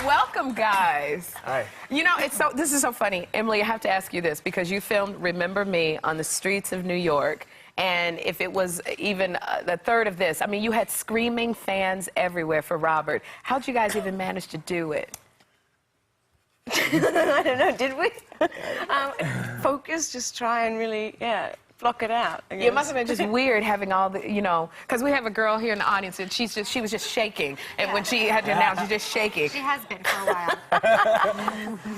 Welcome, guys. Hi. You know, this is so funny. Emily, I have to ask you this because you filmed Remember Me on the streets of New York. And if it was even a third of this, I mean, you had screaming fans everywhere for Robert. How'd you guys even manage to do it? I don't know, did we? Focus, just try and really, block it out. It must have been just weird having all the, you know, because we have a girl here in the audience and she was just shaking. And when she had to announce, she's just shaking. She has been for a while.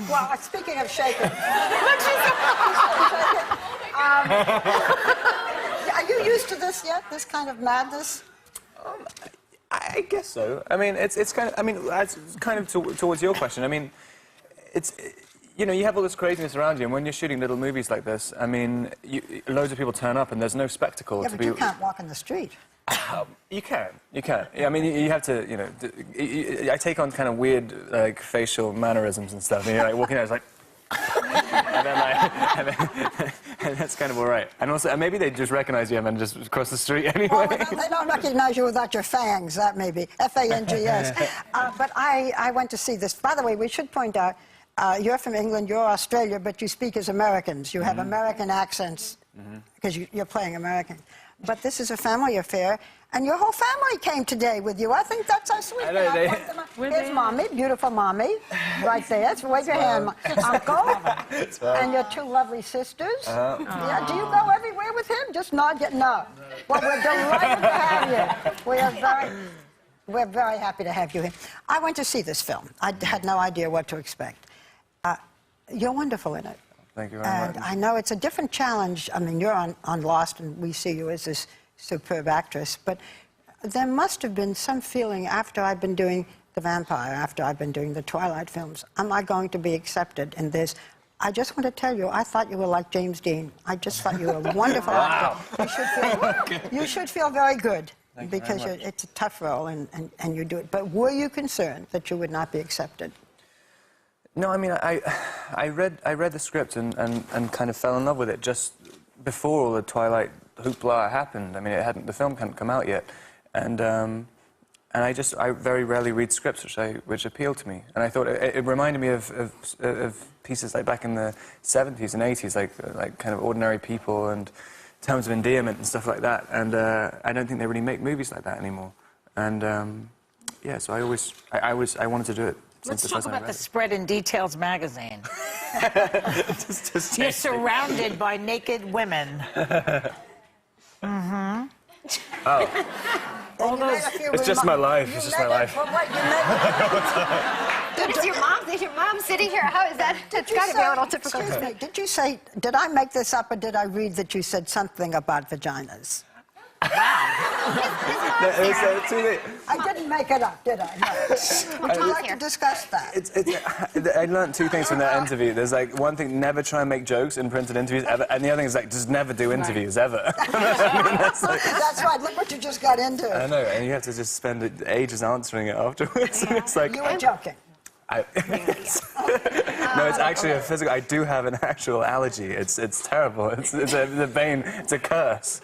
Well, speaking of shaking. Look, Are you used to this yet, this kind of madness? I guess so. I mean, it's kind of, I mean, it's kind of towards your question. I mean, you know, you have all this craziness around you, and when you're shooting little movies like this, I mean, loads of people turn up, and there's no spectacle Yeah, to but be. you can't walk in the street. You can. Yeah, I mean, you have to, you know. I take on kind of weird, like, facial mannerisms and stuff. And you're like walking out, it's like, and that's kind of all right. And also, maybe they just recognize you and then just cross the street anyway. Well, they don't recognize you without your fangs, that may be. F-A-N-G-S. But I went to see this. By the way, we should point out, you're from England, you're Australia, but you speak as Americans. You have American accents because you're playing American. But this is a family affair, and your whole family came today with you. I think that's so sweet. Here's Mommy, beautiful Mommy, right there. So wave your hand, Uncle, and your two lovely sisters. Yeah, do you go everywhere with him? Just nod your no. Well, we're delighted to have you. We're very happy to have you here. I went to see this film. I had no idea what to expect. You're wonderful in it. Thank you very much. And I know it's a different challenge. I mean, you're on Lost, and we see you as this superb actress. But there must have been some feeling after I've been doing The Vampire, after I've been doing the Twilight films. Am I going to be accepted in this? I just want to tell you, I thought you were like James Dean. I just thought you were a wonderful actor. You should feel very good. Because it's a tough role, and you do it. But were you concerned that you would not be accepted? No, I mean, I read the script and kind of fell in love with it just before all the Twilight hoopla happened. I mean, the film hadn't come out yet, and I very rarely read scripts which appeal to me. And I thought it reminded me of pieces like back in the 70s and 80s, like kind of ordinary people and terms of endearment and stuff like that. And I don't think they really make movies like that anymore. And yeah, so I wanted to do it. Let's talk about the spread in Details magazine. You're surrounded by naked women. Oh. It's just my life. It's just my life. Is your mom sitting here? How is that? It's got to be a little typical. Excuse me, did I make this up, or did I read that you said something about vaginas? Wow. I didn't make it up, did I? No. Would you like to discuss that? I learned two things from that interview. There's like one thing, never try and make jokes in printed interviews ever, and the other thing is like just never do interviews ever. That's right. Look what you just got into. I know, and you have to just spend ages answering it afterwards. And it's like, you were joking. No, it's actually a physical. I do have an actual allergy. It's terrible. It's a bane. It's a curse.